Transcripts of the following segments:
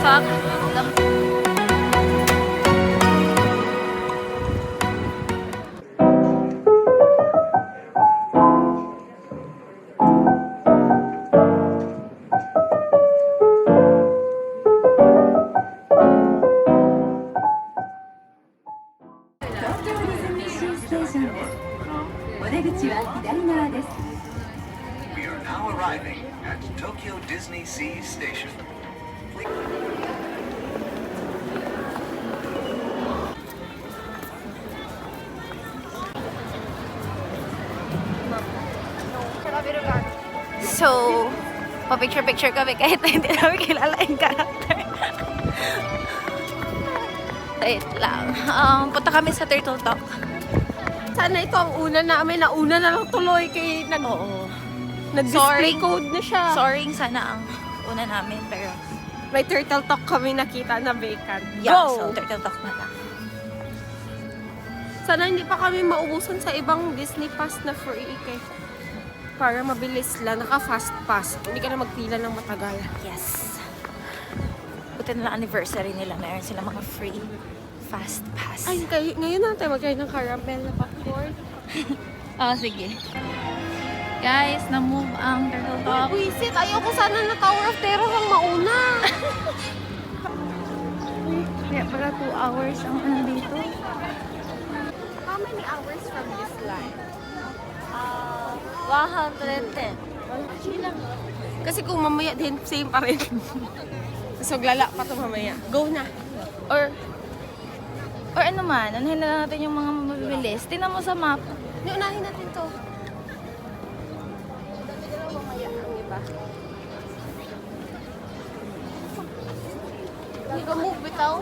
Talk. We are now arriving at Tokyo Disney Sea Station. So, pa-picture-picture kami kahit na hindi namin kilala yung character. Wait lang. Punta kami sa Turtle Talk. Sana ito ang una namin. Nauna na lang tuloy kay Oo. nag-display code na siya. Soaring sana ang una namin, pero May Turtle Talk kami nakita na vacant. yeah, Go! so Turtle Talk na lang. Sana hindi pa kami maubusan sa ibang Disney Pass na free kay para mabilis lang. Naka-fast pass. Hindi ka na magpila ng matagal. Yes. Buti na lang anniversary nila. Mayroon sila mga free fast pass. Ay, ngayon natin mag-try ng caramel na popcorn. Oh, sige. Guys, na-move ang Turtle Talk. Wisit, ayoko sana na Tower of Terror ang mauna. Kaya pala 2 hours ang ano dito. How many hours from this line? 110. Kasi kung mamaya din, same pa rin. So, glala pa to mamaya. Go na. Or ano man, unahin na lang natin yung mga mabibilis. Tingnan mo sa map. Unahin natin to. Mamaya ang iba. Hindi ka move bitaw.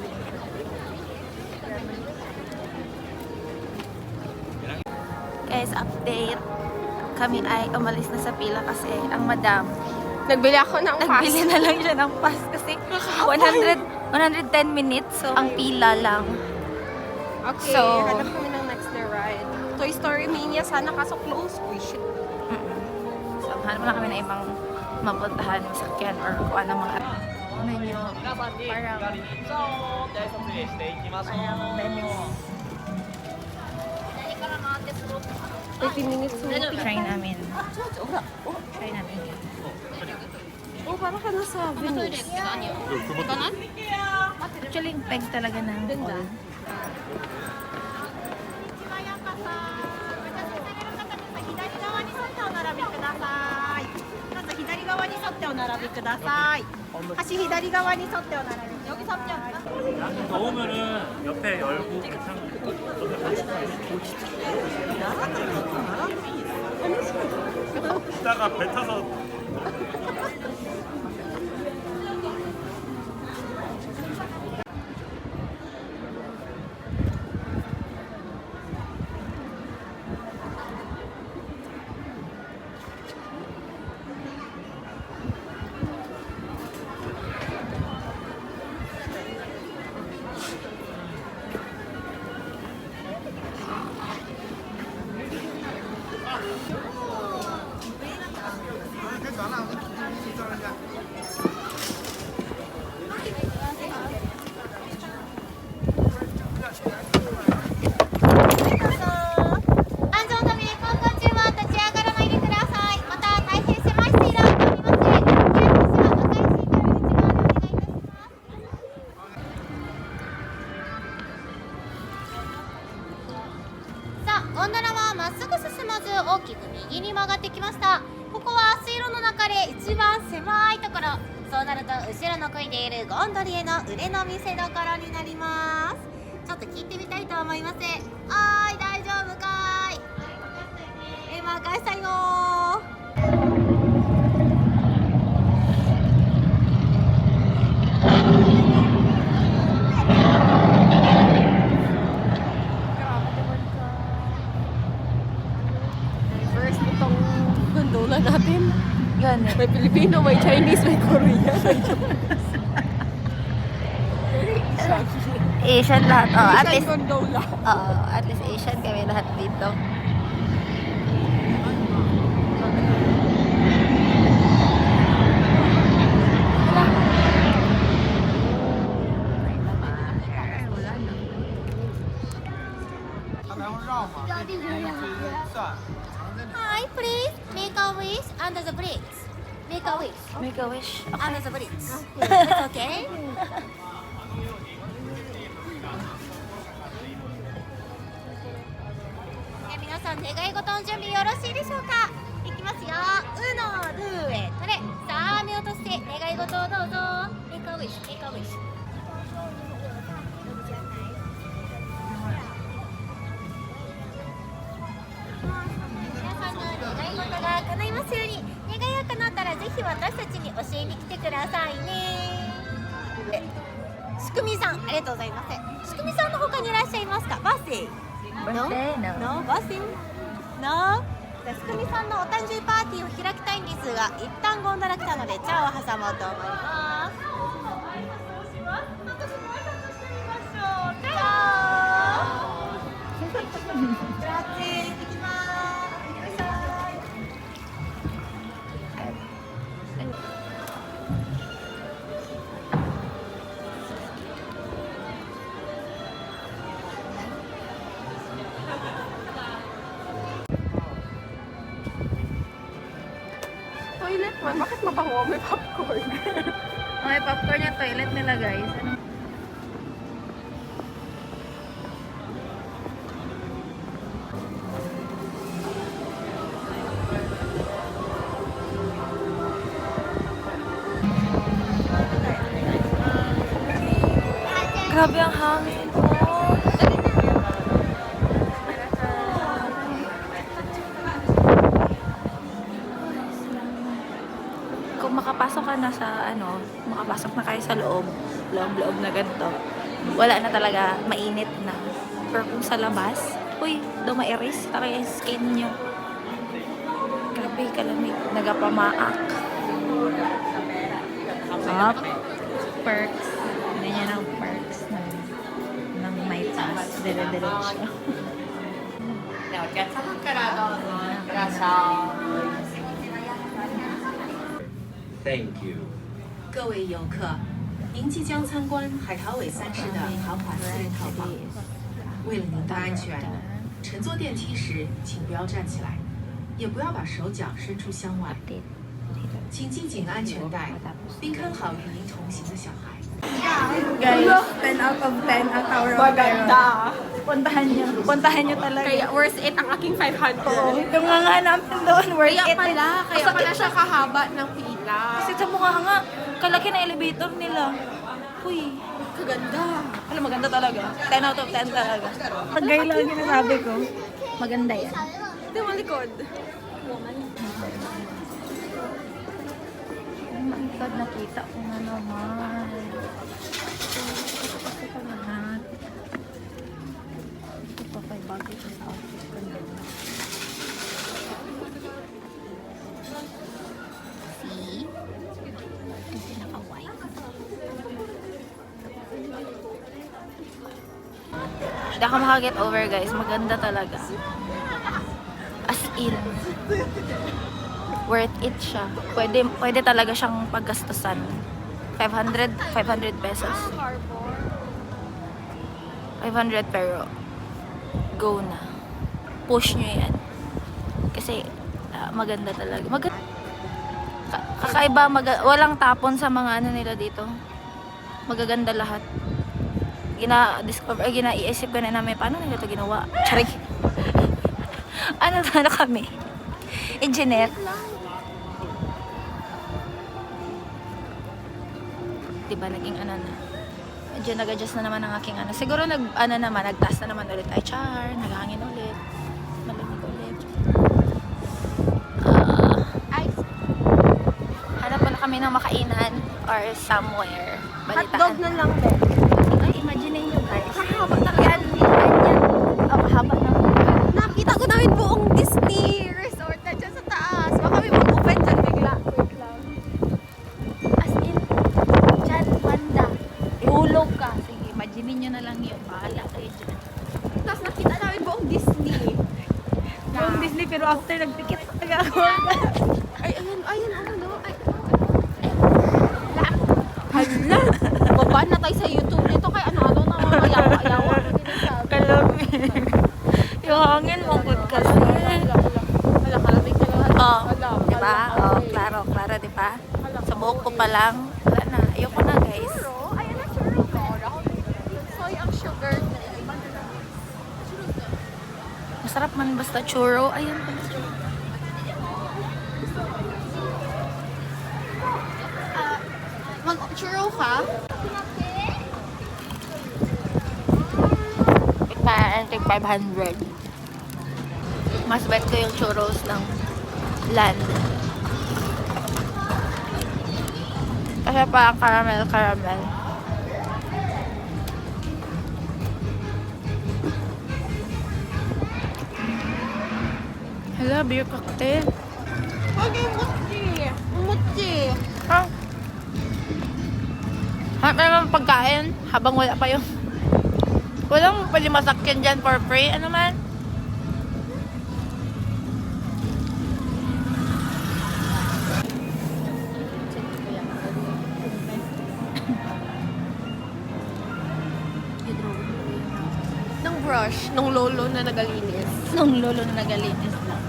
Guys, update. Kami ay umalis na sa pila kasi ang madam, Nagbili ako ng pass. nagbili na lang siya ng pass kasi 110 minutes. So, ang pila lang. Okay, So, hanap kami ng next na ride. Toy Story Mania, sana kaso close. Uy, shit. So, hanap na kami na ibang mapuntahan ng sakyan or kung ano mga menu. Parang lemons. 30 minutes mo. Try namin. Try namin. Oh, parang ka nasa Venice. Actually, yung peg talaga ng all. 足左側に沿ってお並び여기 서면 더우면은 옆에 열고 괜찮은 이따가 배 타서ゴンドラはまっすぐ進まず大きく右に曲がってきました。ここは水路の中で一番狭いところ。そうなると後ろの漕いでいるゴンドリへの腕の見せ所になります。ちょっと聞いてみたいと思います。はーい、大丈夫かーい。任したよー。 First itong gondola natin. Yan eh. May Pilipino, may Chinese, may Korean. Asian lahat. Oh, at Asian least, gondola. at least Asian kami lahat dito. under the bridge. Make a wish. Make a wish. Under the bridge. That's okay? 皆さん願い事の準備よろしいでしょうか。いきますよ。ウノルーエトレ。さあ目を閉じて願い事をどうぞ。Make a wish. Make a wish. 皆さんの願い事が叶いますように。願いが叶ったらぜひ私たちに教えに来てくださいね。しくみさん、ありがとうございます。しくみさんの他にいらっしゃいますか。バースデー。Birthday? No? バースデー No? じゃあしくみさんのお誕生日パーティーを開きたいんですが、一旦ゴンドラ来たのでチャオを挟もうと思います。私も挨拶してみましょう。チャオ。グラッチェ、行ってきます。いってらっしゃい。Toilet man, bakit mabango? May popcorn. May popcorn yung toilet nila, guys. Grabe ang hangin po. Kung makapasok ka na sa makapasok na kayo sa loob na ganito, wala na talaga, mainit na. Pero kung sa labas, uy, dumairis na kaya yung skin nyo. Grabe, kalamig. Nagapamaak. Up. Perks. Ganyan ang perks ng may taas. Dire-diretso. Thank you. 各位游客，您即将参观海淘尾3室的豪华私人套房。为了您的安全，乘坐电梯时请不要站起来，也不要把手脚伸出箱外。请系紧安全带，并看好与您同行的小孩。 Guys, 10 out of 10 ang Tower of Terror. Puntahan nyo talaga. Kaya worth it ang aking 500. Yung nga namin doon, worth Kaya it. pala siya kahaba ng pila. Kasi sa mukha nga, kalaki na elevator nila. Uy, Kaganda. alam, maganda talaga. 10 out of 10 talaga. Pag-gay lang yung nasabi ko. Maganda yan. Ito yung malikod. Oh my God, nakita ko na naman. Ito kasi ka lahat. Ito pa kay bagay sa outfit ko na. See? Ito pinaka-white. Hindi ako makaget over, guys. Maganda talaga. As in. Worth it siya. Pwede talaga siyang paggastusan. 500 pesos. 500 pero go na. Push nyo yan. Kasi maganda talaga. Kakaiba, walang tapon sa mga ano nila dito. Magaganda lahat. Gina-iisip ko na namin, paano nila ito ginawa? Charik. Ano kami? Engineer. Diba, naging ano na. Medyo nag-adjust na naman ang aking ano. Siguro nagtaas na naman ulit. Ay, char, naghangin ulit. Malamig ulit. Hanap pa na kami ng makainan or somewhere. Balitaan. Hotdog na lang din. Ay, imagine nyo guys. Kahaba na Yan. Oh, haba na. Nakita ko namin buong Disney Resort na dyan sa taas. Baka may mag-open dyan bigla. Wait lang. As in, dyan, banda. Ihulog ka. Sige, imagine nyo na lang yun. Bahala kayo dyan. Tapos nakita namin buong Disney. Buong Disney, pero after nagpikit talaga ako. Ay, ayun, ano. Ay, hala. Baba na tayo sa YouTube nito. Kaya ano na mamayawa-yawa. Kalami. Yung hangin, mangkot kasi. Hala, kalamig na lang. Oh, diba? Oh. ko pa lang. Wala na. Ayoko na, guys. Ayan na, churro ko. Soy ang sugar. Masarap man basta churro. Ayan pala. Mag-churro ka? I think 500. Mas bet ko yung churros ng Land. Kasi pa caramel. Hala, beer cocktail. Okay, mochi. Ha? Harap na naman pagkain habang wala pa yung... Walang pwede masakyan dyan for free. Ano man? Ng brush, ng lolo na nagalinis. Nung lolo na nagalinis na.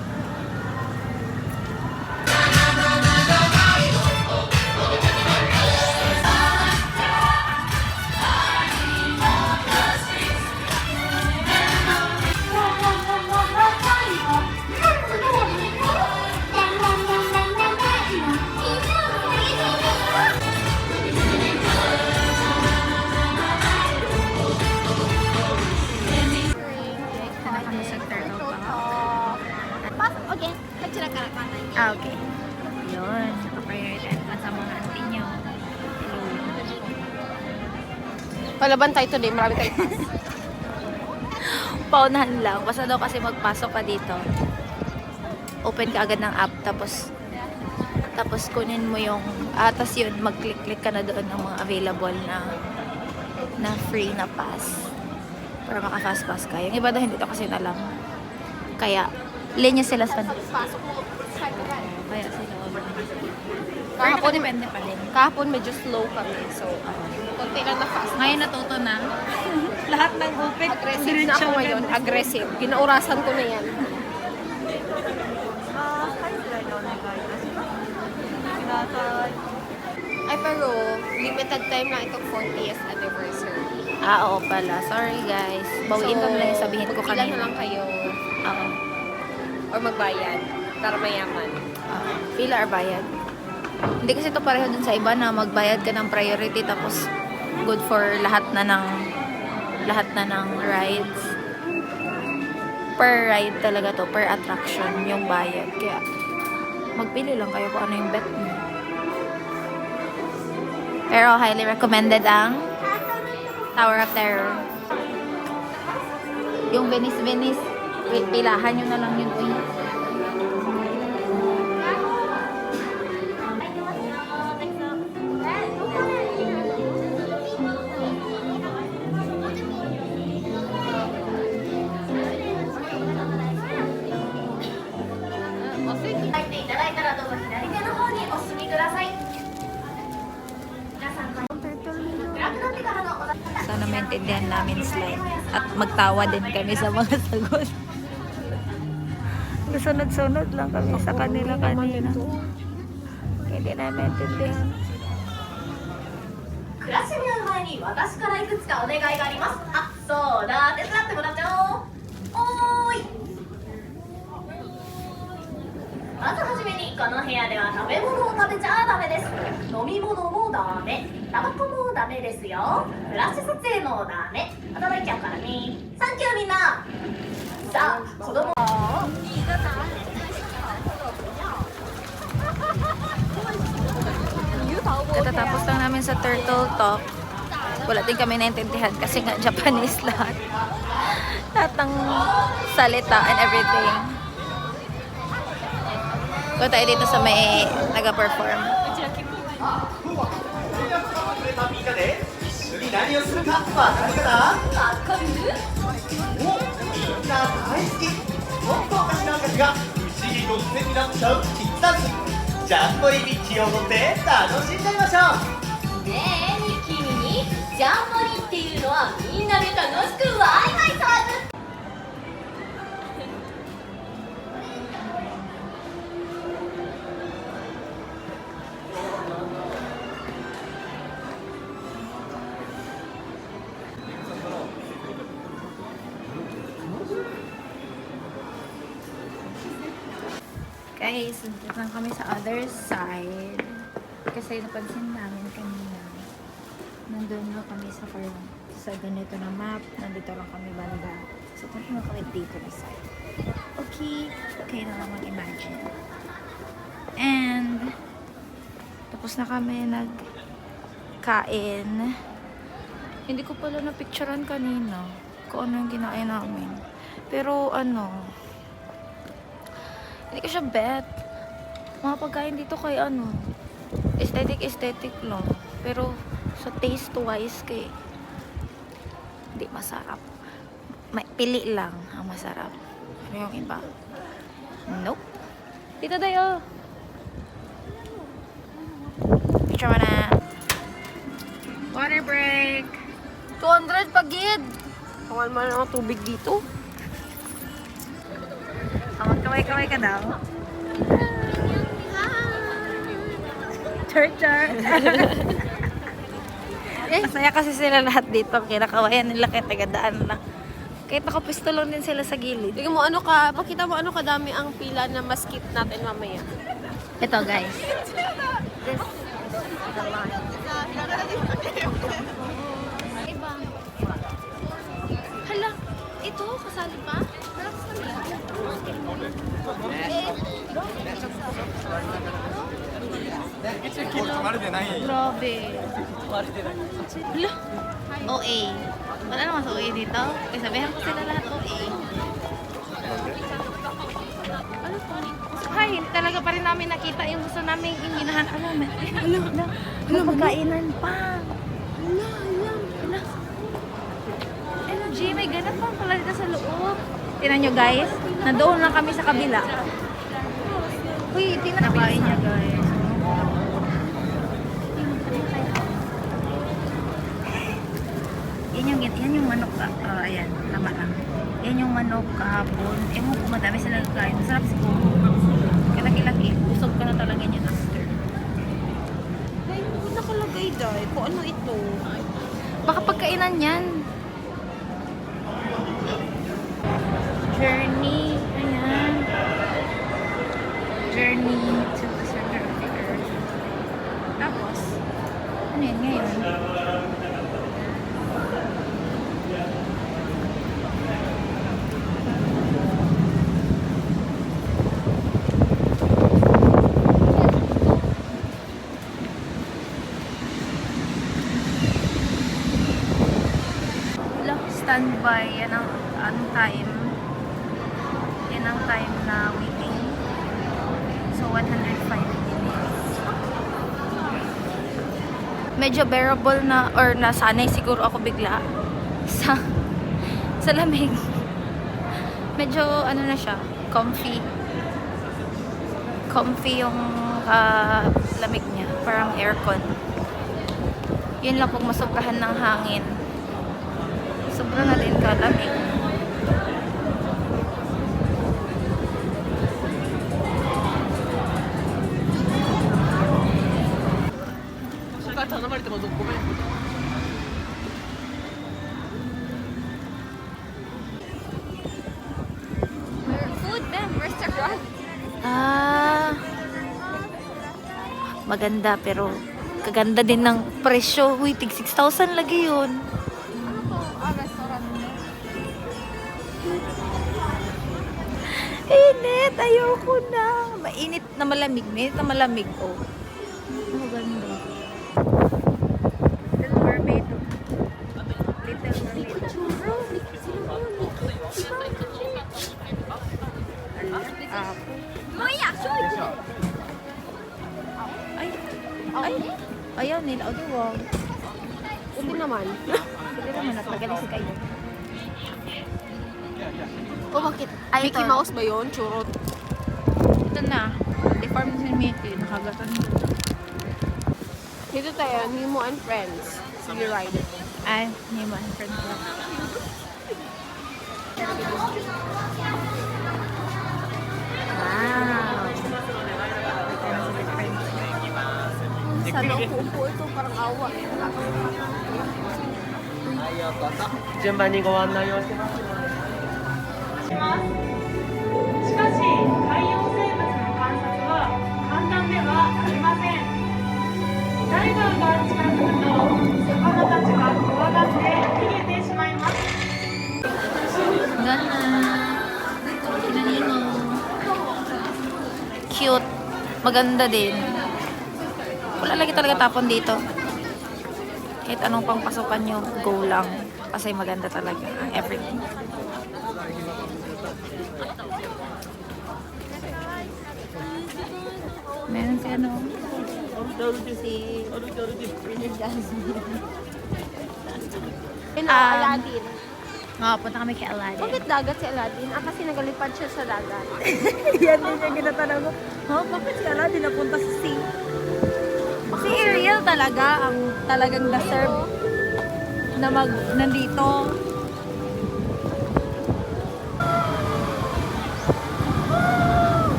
Ah, okay. Yun. Naka-prioritize na sa mga auntie nyo. Hello. Palaban tayo today, marami tayo. Paunahan lang. Basta daw kasi magpasok ka dito. Open ka agad ng app. Tapos kunin mo yung... tapos yun, mag-click-click ka na doon ng mga available na free na pass. Para maka-fast pass ka. Yung iba daw hindi to kasi nalang. Kaya, linya sila sa... Pasok mo. Kaya sila. Kahapon, Depende pa din. kahapon medyo slow kami. So, konti lang na fast. Ngayon natuto na. Lahat ng open. Aggressive na ako ngayon. Aggressive. Ginaurasan ko na yan. Ay, pero limited time lang itong 40th anniversary. Oo pala. Sorry guys. Bawiin ko na lang yung sabihin ko Ilan na kanina. lang kayo Oo. or magbayad para mayaman. Pila or bayad? Hindi kasi ito pareho dun sa iba na magbayad ka ng priority tapos good for lahat na ng rides. Per ride talaga to, per attraction yung bayad. Kaya magpili lang kayo kung ano yung bet mo. Pero highly recommended ang Tower of Terror. Yung Venice, pilahan nyo na lang yun. Uy. Sana maintindihan namin slime at magtawa din kami sa mga sagot. Sunod-sunod lang kami sa kanila kanina. Hindi namin maintindihan. クラッシュになる前に私からいくつかお願いがあります。あ、そうだ、手伝ってもらっちゃおう。おーい。まずはじめにこの部屋では食べ物を食べちゃダメです。飲み物もダメ、タバコもダメですよ。フラッシュ撮影もダメ。働いちゃうからね。サンキューみんな。さあ、子供。 Katatapos lang namin sa Turtle Talk. Wala din kami naintindihan kasi nga Japanese lahat. Lahat ng salita and everything. Kung tayo dito sa may nag-perform. 一緒に何をするかわかるかな？わかる？お、みんな大好き。もっとおかしな音楽が不思議と癖になっちゃうキッズダンス。ジャンボリミッキーを踊って楽しんじゃいましょう。ねえ、ミッキーにジャンボリっていうのはみんなで楽しくワイワイ騒ぐ。 Ito Guys, nandito lang kami sa other side. Kasi napansin namin kanina. Nandun lang kami sa ganito na map. Nandito lang kami banda. So, punta lang kami dito na side. Okay. Okay na lang mag-imagine. And, tapos na kami nagkain. Hindi ko pala na-picturean kanina kung ano yung kinain namin. Pero, hindi ko siya bet. Mga pagkain dito kay aesthetic lang. Pero, sa taste-wise kay hindi masarap. Pili lang ang masarap. Ano yung iba? Nope. Dito tayo. Picture mo na. Water break. 200 pagid! Pangal mo lang ang tubig dito. Magkaway-kaway ka daw. Char-char. Masaya kasi sila lahat dito. Kinakawayan nila kaya tagadaan lang. Kahit nakapisto lang din sila sa gilid. Tingnan mo pakita mo kadami ang pila na maskip natin mamaya. Ito guys. Iba. Hala, ito kasali pa? Grabe. Hala. OA. Wala naman sa OA dito. Kaya sabihan ko sila lahat OA. Ano po? Hi, hindi talaga pa rin namin nakita yung gusto namin hinahan. Hala, pagkainan pa. Hala. MG, may ganap pa pala dito sa loob. Tingnan nyo guys, nandoon lang kami sa kabila. Uy, tingnan nabain niya guys. Yan yung manok ka. Ayan, tama lang. Yan yung manok kahapon. Ewan ko, madami sila nagkain. Masarap siguro. Kalaki-laki. Busog ka na talaga niya after. Ay, hindi nakalagay dahil. Kung ano ito? Baka pagkainan yan. Journey. Ayan. Journey to the center of the earth. Tapos, ano yan ngayon? Standby, yan ang time. Yan ang time na waiting. So, 105 minutes. Medyo bearable na, or nasanay siguro ako bigla sa lamig. Medyo, na siya, comfy. Comfy yung lamig niya. Parang aircon. Yun lang kung masobrahan ng hangin. Sobrang na din kalamig. Food, ma'am. Restaurant. Maganda pero kaganda din ng presyo. Uy, tig 6,000 lagi yun. Restaurant. Init! Ayoko na! Mainit na malamig. Mainit na malamig. Oh. Ang ganda. Little Mermaid. Little Mermaid. Ay! Ayaw nila. O, diwag. Hindi naman. Hindi naman. Nagpagalis kayo. O bakit? Ay, Mickey ito. Mouse ba yun? Churot. Ito na. Deform na si Mickey. Nakagatan dito. Dito tayo, Nemo and Friends. Sige, ride. Ay, hindi mo ang friend ko. Wow! Ito na si friend. Sana upo ito, parang awa. 順番にご案内をしてます。しかし海洋生物の観察 Gana. Kinanin mo. Cute. Maganda din. Wala lagi talaga tapon dito. Kahit anong pangpasukan nyo, go lang. Kasi maganda talaga ang everything. Meron si ano? Si Princess Jasmine. Aladdin. Oo, punta kami kay Aladdin. Bakit dagat si Aladdin? Kasi nagalipad siya sa dagat. Yan din yung ginatanong ko. Bakit si Aladdin napunta sa sea? Si Ariel talaga ang talagang deserve na nandito.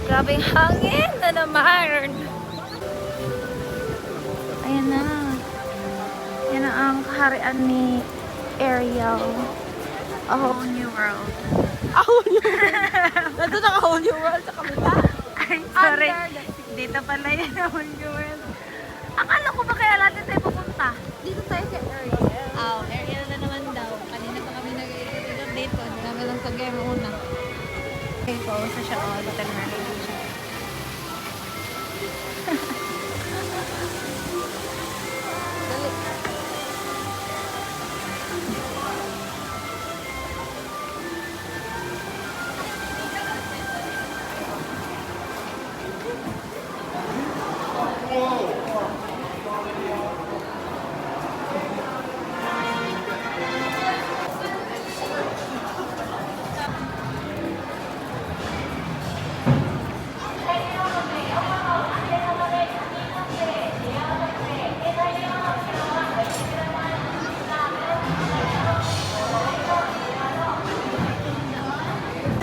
Grabing hangin na naman. Ayan na. Yan na ang kaharian ni Ariel. A whole new world. A whole new world. Nandun ang a whole new world sa kabila. Ay, sorry. Dito pala yan a whole new world. Akala ko ba kaya natin tayo pupunta? Dito tayo kay Ariel. Ariel na naman daw. Kanina pa kami nag-update ko. Hindi namin lang sa game una. Okay, pausa siya. Hotel manager siya.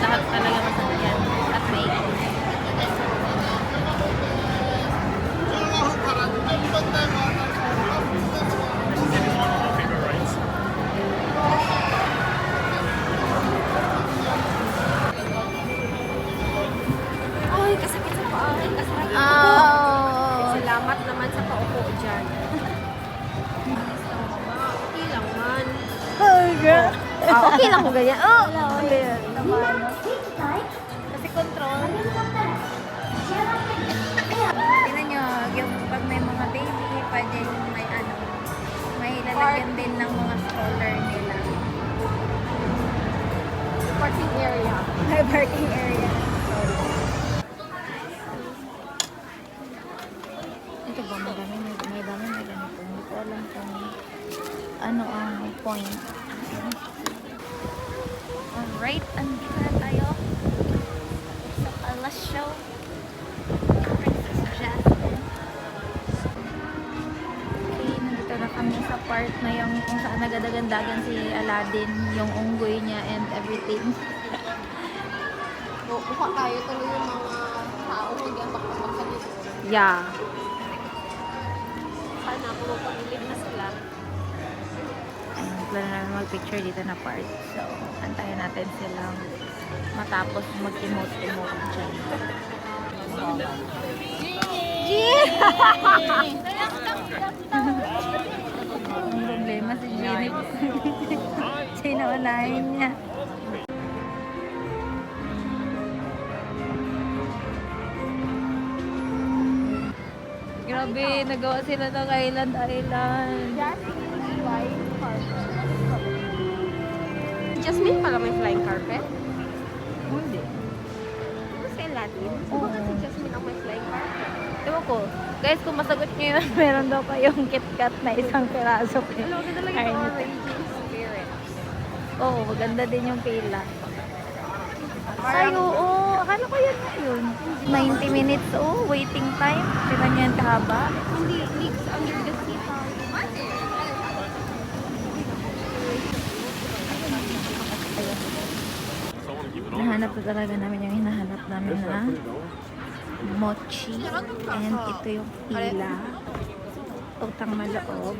Lahat talaga masakyan at may Ay, kasakit sa paa. Kasakit sa Salamat naman sa paupo dyan. Okay lang man. okay lang ko ganyan. Kasi control. Tingnan nyo, yung pag may mga baby, pwede yung may ano, may lalagyan din ng mga stroller nila. Parking area. May parking area. Ito ba, may dami na ganito. Hindi ko alam kung ano ang point. Alright, andito na tayo sa Palacio. Princess Jasmine. Okay, nandito na kami sa part na yung kung saan nagadagandagan si Aladdin, yung unggoy niya and everything. Buka tayo tuloy yung mga tao mag-ambak-ambak sa dito. Yeah. Sana pumapagilid na sila. Ayun, plano namin mag-picture dito na part. So, antayin natin silang matapos mag-emote-emote dyan. Ang problema si Jenny. Sinaunahin niya. Grabe, nagawa sila ng Island. Jasmine pala may flying carpet. Hindi. Ano si Aladdin? So, Oo. bakit si Jasmine ang may flying carpet? Ewan ko. Guys, kung masagot nyo yun, meron daw kayong KitKat na isang piraso. Ano, ganda lang Ay, yung mga nito. raging spirit. Oo, maganda din yung pila. Ay, oo. Akala ko yan na yun. 90 minutes, waiting time. Sila niya yan kahaba. Hindi, leaks under the sea. Nahanap na talaga namin yung hinahanap namin na mochi. And ito yung pila. Utang maloob.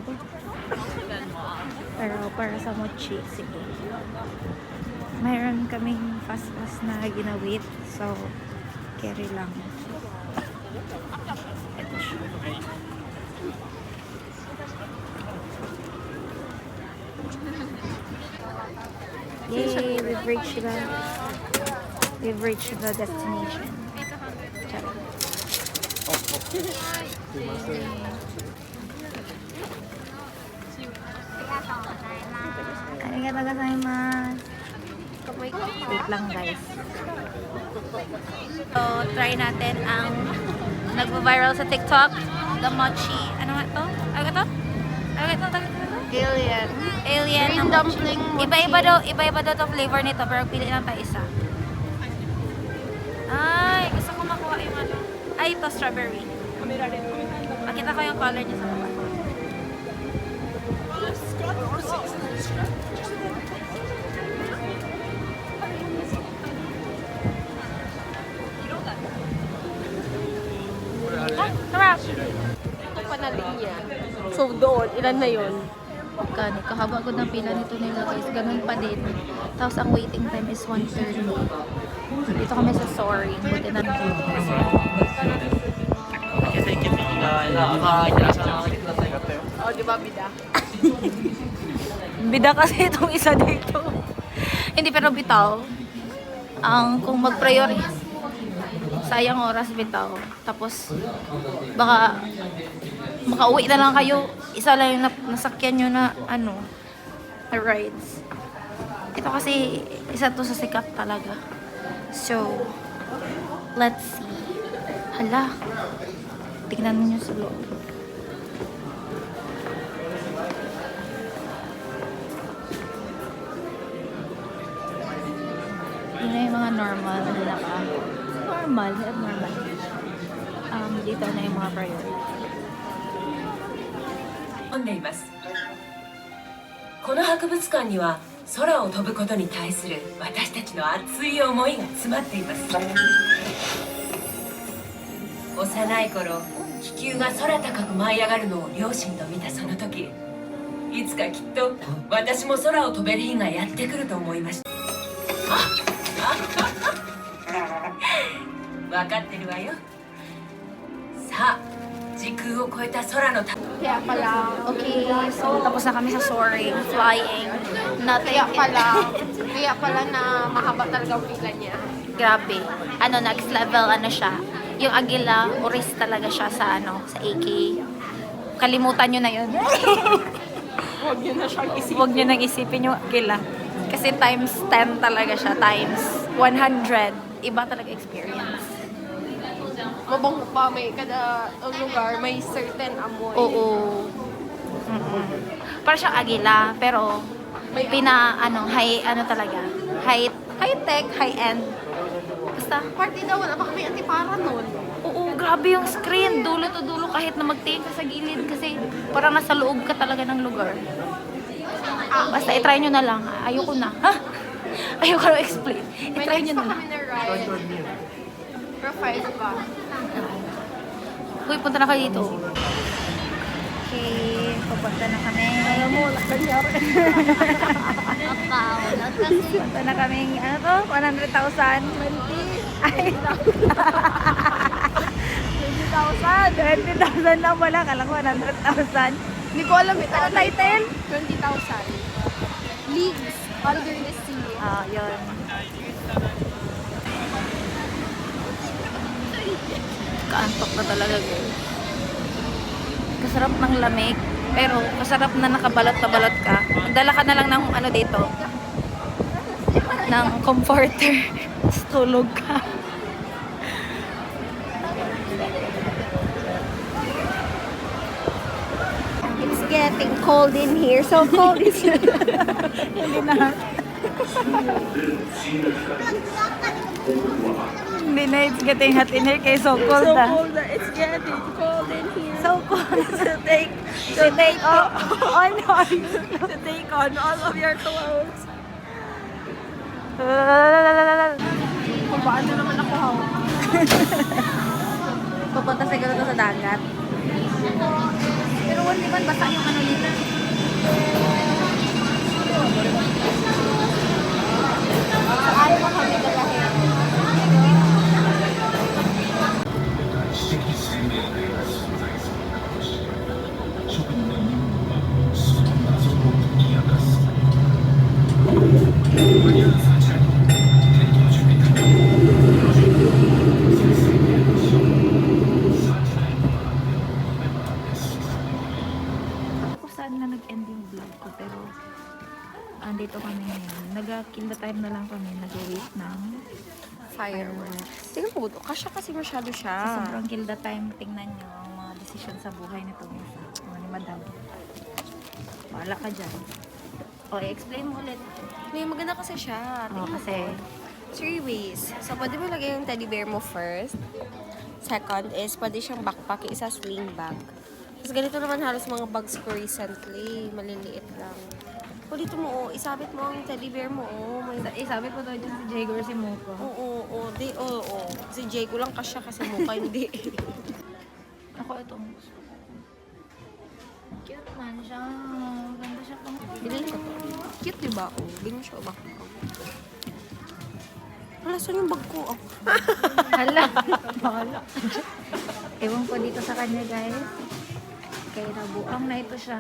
Pero para sa mochi, sige. mayroon kaming fast na ginawit. So, carry lang. Ito siya. Yay! We've reached the destination. Charot. Arigatou gozaimasu. Wait lang guys. So, try natin ang nagvo-viral sa TikTok. The mochi. Ano nga to? Ano to? Ano ito? Alien. Alien Green na mochi. dumpling mochi. Iba-iba daw to flavor nito pero pili lang tayo isa. Ay, gusto ko makuha yung ano. Ay, ito strawberry. Makita ko yung color niya sa baba. Ah, sarap! Ito panalin niya. So doon, ilan na yun? Gani, kahaba ko ng pila nito nila guys. Ganun pa din. Tapos ang waiting time is 1:30. Dito kami sa Soaring. Buti na Oh, di ba, bida? bida kasi itong isa dito. Hindi pero bitaw. Kung mag-priority, sayang oras bitaw. Tapos baka makauwi na lang kayo. Isa lang yung nasakyan nyo na na rides. Ito kasi isa to sa sikat talaga. So, let's see. Hala. Tignan niyo sa loob. Yun na yung mga normal na normal, abnormal. Dito na yung mga priority. 読んでいます。この博物館には空を飛ぶことに対する私たちの熱い思いが詰まっています。幼い頃、気球が空高く舞い上がるのを両親と見たその時、いつかきっと私も空を飛べる日がやってくると思いました。分かってるわよ。さあ、時空を超えた空のた Kaya pala, Okay, so tapos na kami sa soaring, flying, nothing. kaya pala na mahaba talaga ang pila niya. Grabe. Next level, siya. Yung Agila, oris talaga siya sa, sa AK. Kalimutan nyo na yun. Huwag niyo na siyang isipin. Huwag nyo nang isipin yung Agila. Kasi times 10 talaga siya, times 100. Iba talaga experience. Mabango pa, may kada lugar, may certain amoy. Oo. Para siyang Agila, pero May high, talaga. High-tech, high-end. Basta, Party daw, wala pa kami antipara nun. oo, grabe yung screen. Dulo to dulo kahit na magtingin ka sa gilid kasi parang nasa loob ka talaga ng lugar. Basta itry nyo na lang. Ayoko na. Ha? Ayoko na explain. May Itry next nyo pa na kami lang. na ride. Profile pa. Uy, punta na kayo dito. Okay, pupunta na kami. Alam mo, nangyari. Punta na kami, 100,000. Ay, 20,000 lang wala. Kala ko 100,000. Hindi ko alam ito. Ano title? 20,000. Leagues under the sea. Yun. Kaantok na talaga, guys. Kasarap ng lamig, pero kasarap na nakabalot na balot ka. Dala ka na lang ng dito. Ng comforter. Tapos tulog ka. It's getting cold in here. So cold is Hindi na. Hindi na, it's getting hot in here kaya so cold na. It's getting cold in here. So cold to take on all of your clothes. Paano naman ako hawak? Pupunta siguro to sa dagat. Pero hindi man basa yung nito. Saan mo kami dalahin? Ako saan na nag-end yung vlog ko, pero andito kami ngayon. Nag-kill the time na lang kami, nag-wait ng Fireworks. Tingnan mo, kasya kasi masyado siya. Sa sobrang kill the time, tingnan nyo ang mga desisyon sa buhay nito. Mga ni Madam. Bahala ka dyan. O, explain mo ulit. May maganda kasi siya. O, Tingnan mo. kasi 3 ways. So, pwede mo lagay yung teddy bear mo first. Second is, pwede siyang backpack, isa sling bag. Tapos ganito naman halos mga bags ko recently. Maliliit lang. O, dito mo, isabit mo ang teddy bear mo, May... sabi ko daw dyan si Jagor si Moko. Oo. Si Jay ko lang kasya kasi mukha hindi. Ako itong gusto. Cute man siya. Ganda siya pang Bilhin ko to. Cute, diba? Bilhin mo siya backpack. Wala, saan yung bag ko? Hala. Bahala. Ewan ko dito sa kanya, guys. Kaya nabuang na ito siya.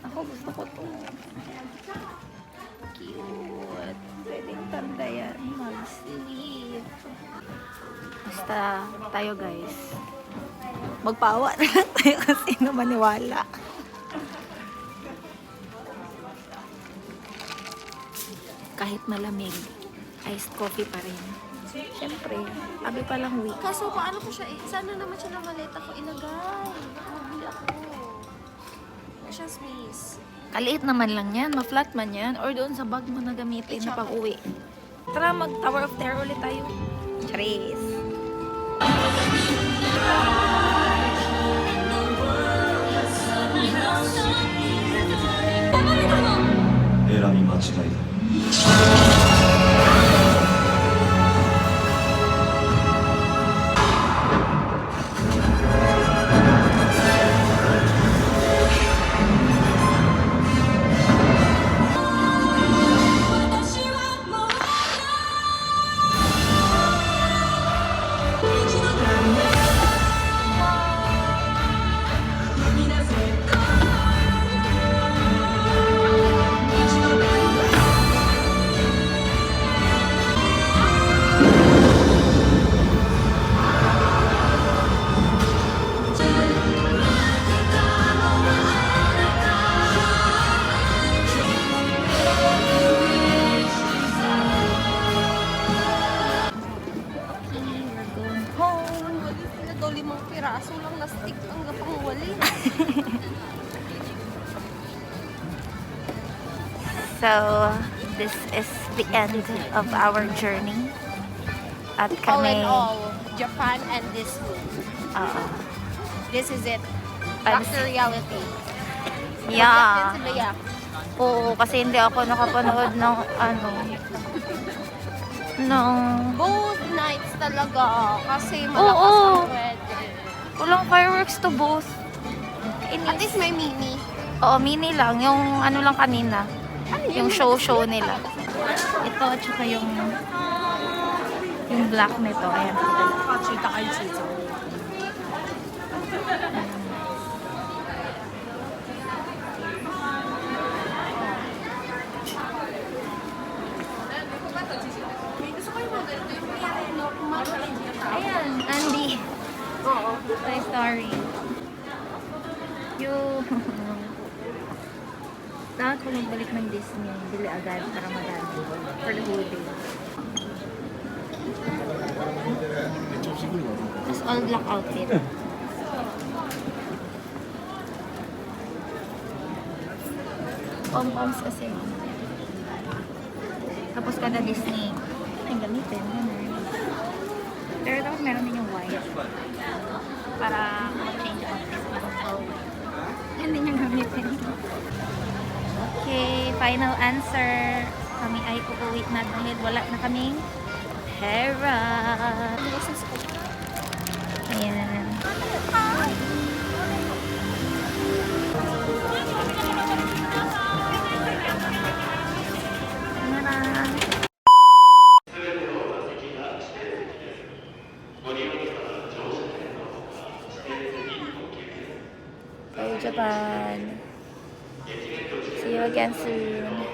Ako gusto ko to. Cute. Pwedeng tanda yan. Mag-sleep. Basta tayo, guys. Magpaawa na lang tayo kasi na maniwala. Kahit malamig, iced coffee pa rin. Siyempre, abi pa lang week. Kaso paano ko siya, sana naman siya ng maleta ko ilagay. Mabili ako. Siya space. Kaliit naman lang yan, ma-flat man yan, or doon sa bag mo na gamitin na pag-uwi. Tara, mag-Tower of Terror ulit tayo. Charis! 選び間違いだ。Daw 5 piraso lang na stick ang gapang wali. So, this is the end of our journey. At All kami... in all, Japan and Disney. This is it. Back to reality. Yeah. Into the yak. Oo, kasi hindi ako nakapanood ng Both nights talaga. Kasi Oo. malakas ang weather. walang fireworks to both. At least may mini. Oo, mini lang. Yung ano lang kanina. Yung show nila. Ito at saka yung black nito. Ayan. Ayan, Andy. Oo. Toy Story. Yung... Dapat ko magbalik ng Disney. Bili agad para madami. For the whole day. Tapos all black outfit. Pom-poms kasi. Tapos kada Disney. Ay, gamitin. Pero dapat meron din yung white. Para mag-change outfit. Hindi niyang gamitin. Okay, final answer. Kami ay uuwi na dahil wala na kaming pera. Ayan. Japan. See you again soon.